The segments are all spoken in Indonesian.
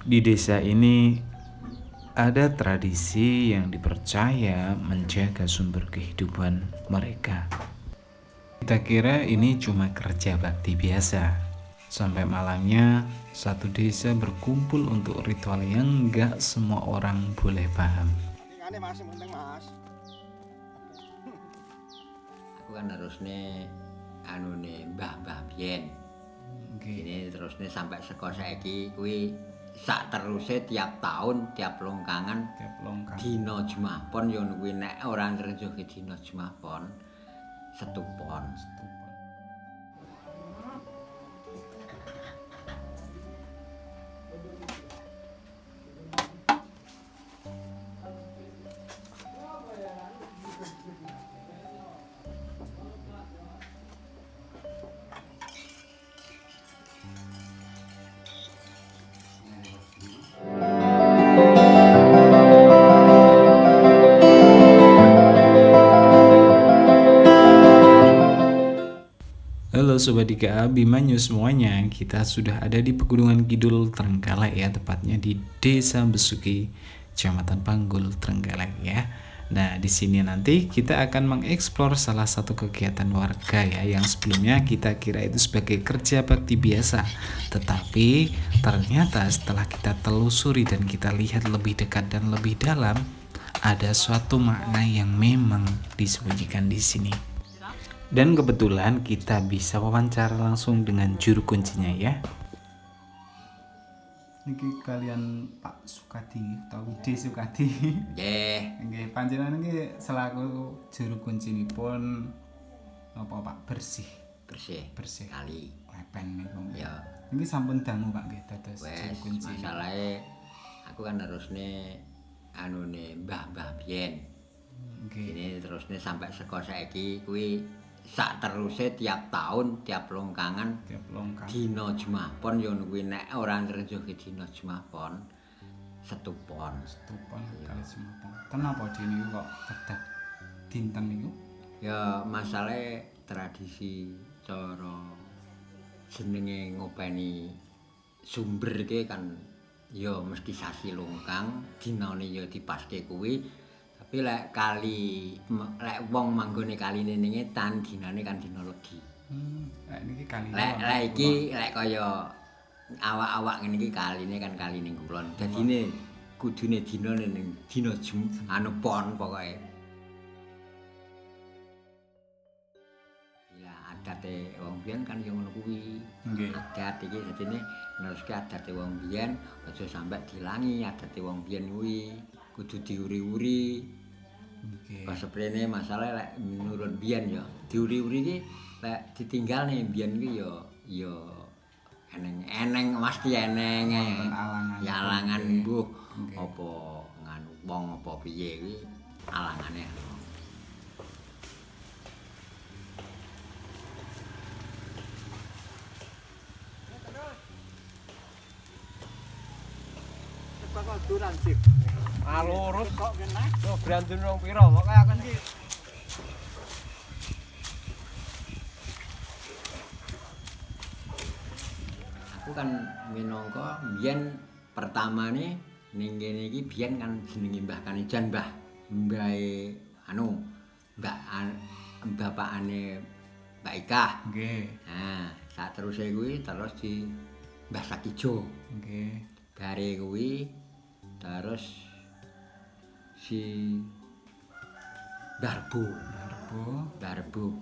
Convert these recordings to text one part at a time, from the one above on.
Di desa ini ada tradisi yang dipercaya menjaga sumber kehidupan mereka. Kita kira ini cuma kerja bakti biasa. Sampai malamnya, satu desa berkumpul untuk ritual yang nggak semua orang boleh paham. Ini mas, yang penting mas. Aku kan harusnya mbah-mbah biyen. Ini terusnya sampai seko saiki kuwi sak teruse tiap tahun tiap longkangan dina Jumat Pon yo kuwi nek ora nrejoki dina Jumat Pon setupon. Halo Sobat IKA, Bimanyu semuanya. Kita sudah ada di Pegunungan Kidul, Trenggalek ya, tepatnya di Desa Besuki, Kecamatan Panggul, Trenggalek ya. Nah, di sini nanti kita akan mengeksplor salah satu kegiatan warga ya, yang sebelumnya kita kira itu sebagai kerja bakti biasa. Tetapi ternyata setelah kita telusuri dan kita lihat lebih dekat dan lebih dalam, ada suatu makna yang memang disembunyikan di sini. Dan kebetulan kita bisa wawancara langsung dengan juru kuncinya ya. Niki kalian Pak Sukadi atau Widi Sukadi. Nggih. Nggih, panjenengan niki selaku juru kuncinipun apa Pak bersih Kali. lepen niku. Ya. Niki sampun dangu Pak nggih dados juru Wes kunci. masalahe aku kan harusnya mbah-mbah biyen. Nggih. Ini terusnya sampai seko saiki kuwi sak teruse tiap tahun tiap longkangan dina Jumat Pon yo kuwi nek ora nrejoki dina Jumat Pon setupon kali semapon. Kenapa dene kok kedah dinten niku? ya masalah tradisi cara jenenge ngopeni sumber iki kan ya mesti sasi longkang dinane ya dipaske kuwi. Tapi lek wong manggone kaline ning etan dinane kan dina legi. Lek niki kali. Lek iki lek kaya awak-awak ngene iki kaline kan kali ning kulon. Dadine kudune dinane ning dina pon pokoke. Ya adate wong biyen kan ya ngono kuwi. Nggih. Adat iki dadine neruske adate wong biyen aja sampe dilangi adate wong biyen kuwi. Kudu diuri-uri. Nggih. Pas seprene masalah lek menurut biyen ya diuri-uri iki lek ditinggal nih biyen iki ya eneng mesti eneng ya alangan mbuh apa nganu wong apa piye kuwi alangane. Duran sih. Lurus Kok kena? yo brandun rong pira kok kaya kan iki. Aku kan minangka biyen pertamane ning kene iki biyen kan jenenge Mbah Kanijan mbahe bapakane Mbak Ika. Nggih. Nah, sak teruse kuwi terus di Mbah Sakijo. Nggih. Bare kuwi terus si Barbo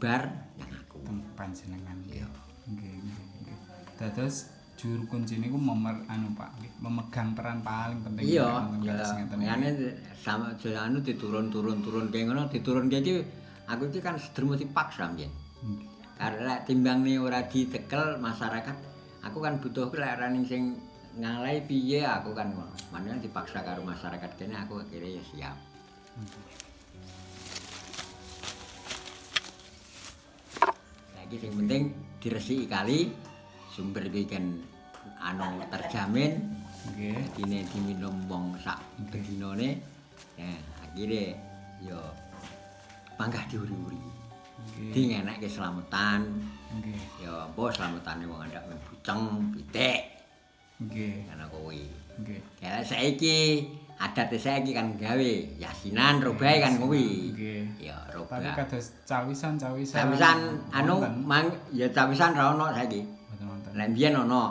bar yang aku. Panjenengan nggih. Nggih. Dados juru kunci niku Pak, memegang peran paling penting. Iya, ngene sama diturun kayak ngono diturunke iki aku iki kan sedermo dipaksa mbiyen. Karena timbangane ora ditekel masyarakat, aku kan butuh lek ning sing ngalai piye aku kan ngono. Manane dipaksa karo masyarakat kene aku akhirnya ya siap. Lagi sing penting diresiki kali sumber iki kan terjamin. Nggih. Dine diminum wong sak bedinane. Nah, akhire yo panggah diuri-uri. Di ngenekke slametan. Nggih. Ya apa slametane wong andak buceng, pitik. Nggih. Ngono kuwi. Nggih. Ya saiki adat saiki kan gawe yasinan robahe kan kuwi. Nggih. Ya Tapi robah. kados cawisan-cawisan. Cawisan anu wonten. ya cawisan ra ono saiki. Mboten wonten. Nek biyen ono.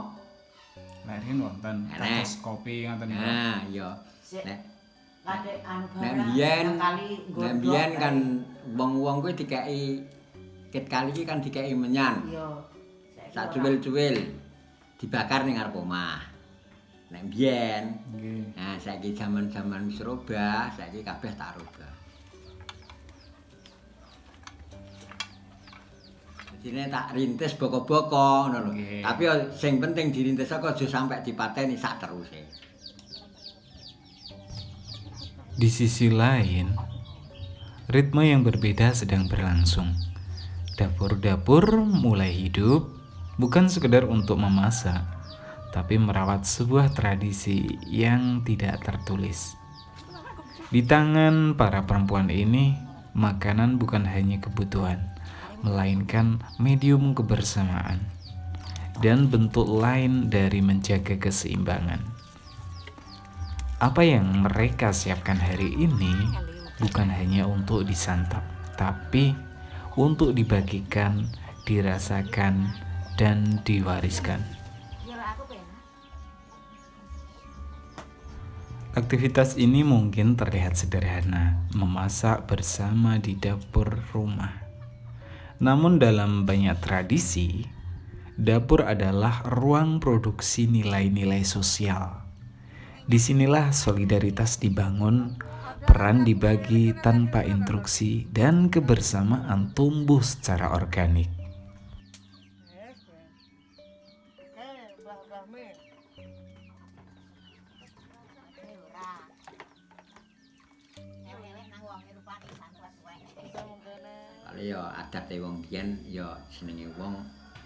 Lek riyen wonten. Enek. Kados kopi ngoten niku. Nah, ya. Sik. Nek Kadek anu nek barang, biyen sekali nek nggodhog biyen kan kae. wong-wong kuwi dikeki ket kali iki kan dikeki menyan. Iya. Saiki Sak ora. cuwil-cuwil dibakar ning ngarep omah. Nek biyen, Nggih. nah saiki zaman-zaman wis robah, saiki kabeh tak robah. Dene tak rintis boko-boko ngono lho. Nggih. Tapi ya sing penting dirintis kok aja sampe dipateni sak teruse. Di sisi lain, ritme yang berbeda sedang berlangsung. Dapur-dapur mulai hidup, bukan sekedar untuk memasak, tapi merawat sebuah tradisi yang tidak tertulis. Di tangan para perempuan ini, makanan bukan hanya kebutuhan, melainkan medium kebersamaan dan bentuk lain dari menjaga keseimbangan. Apa yang mereka siapkan hari ini bukan hanya untuk disantap, tapi untuk dibagikan, dirasakan, dan diwariskan. Aktivitas ini mungkin terlihat sederhana, memasak bersama di dapur rumah. Namun dalam banyak tradisi, dapur adalah ruang produksi nilai-nilai sosial. Disinilah solidaritas dibangun, peran dibagi tanpa instruksi, dan kebersamaan tumbuh secara organik. Kalau ya adate wong biyen ya senenge wong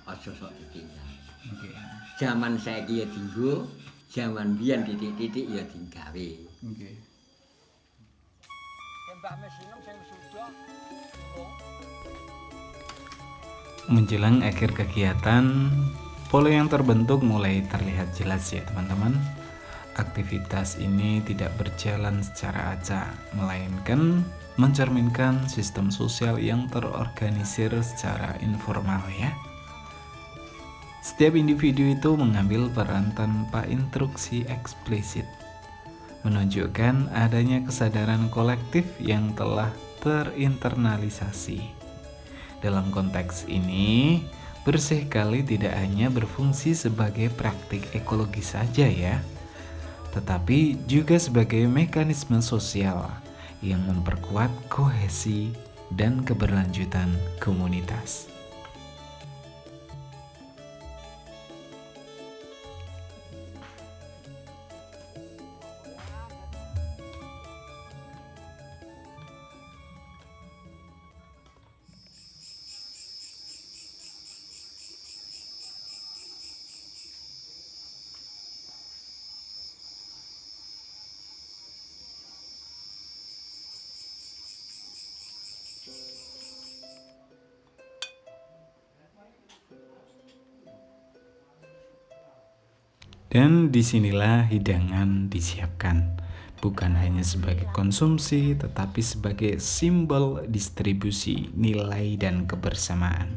aja sok ditinggal. Oke. Zaman saiki ya dienggo, zaman biyen titik-titik ya digawe. Oke. Mbah mesinem sing sudah. Menjelang akhir kegiatan, pola yang terbentuk mulai terlihat jelas ya teman-teman. Aktivitas ini tidak berjalan secara acak, melainkan mencerminkan sistem sosial yang terorganisir secara informal ya. Setiap individu itu mengambil peran tanpa instruksi eksplisit, menunjukkan adanya kesadaran kolektif yang telah terinternalisasi. Dalam konteks ini, bersih kali tidak hanya berfungsi sebagai praktik ekologi saja ya, tetapi juga sebagai mekanisme sosial yang memperkuat kohesi dan keberlanjutan komunitas. Dan disinilah hidangan disiapkan, bukan hanya sebagai konsumsi, tetapi sebagai simbol distribusi nilai dan kebersamaan.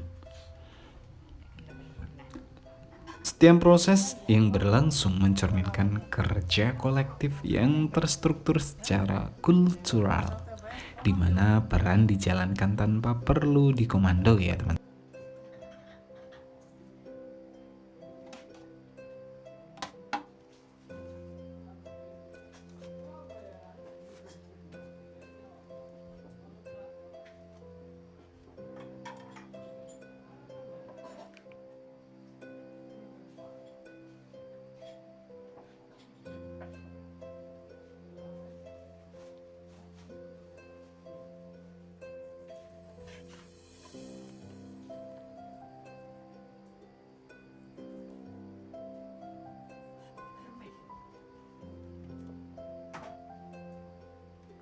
Setiap proses yang berlangsung mencerminkan kerja kolektif yang terstruktur secara kultural, di mana peran dijalankan tanpa perlu dikomando ya teman-teman.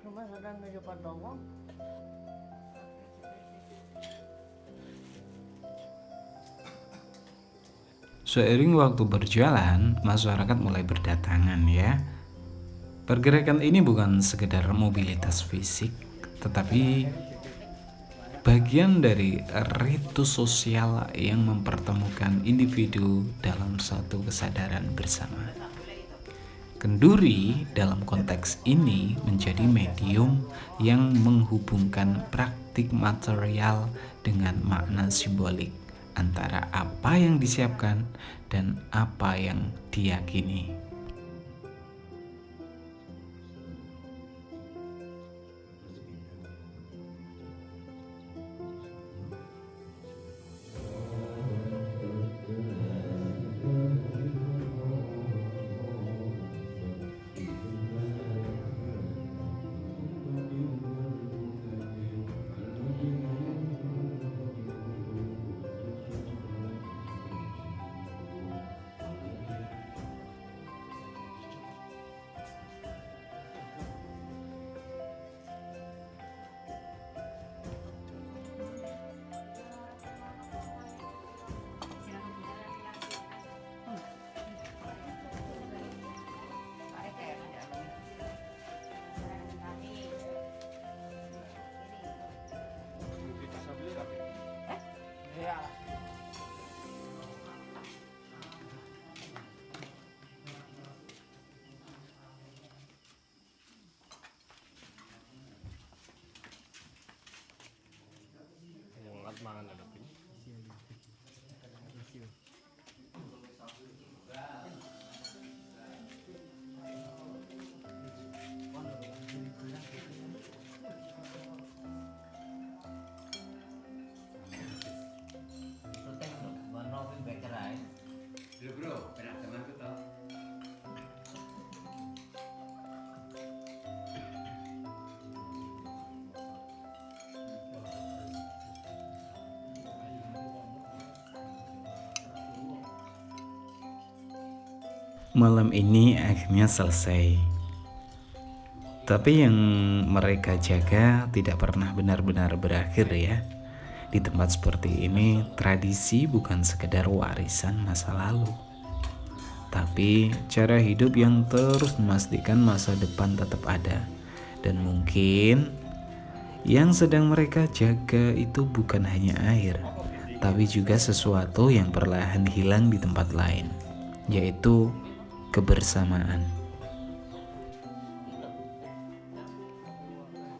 Rumah sedang menuju Pandowo. Seiring waktu berjalan, masyarakat mulai berdatangan ya. Pergerakan ini bukan sekedar mobilitas fisik, tetapi bagian dari ritus sosial yang mempertemukan individu dalam satu kesadaran bersama. Kenduri dalam konteks ini menjadi medium yang menghubungkan praktik material dengan makna simbolik antara apa yang disiapkan dan apa yang diyakini. Malam ini akhirnya selesai. Tapi yang mereka jaga tidak pernah benar-benar berakhir ya. Di tempat seperti ini, tradisi bukan sekedar warisan masa lalu, tapi cara hidup yang terus memastikan masa depan tetap ada. Dan mungkin yang sedang mereka jaga itu bukan hanya air, tapi juga sesuatu yang perlahan hilang di tempat lain, yaitu kebersamaan.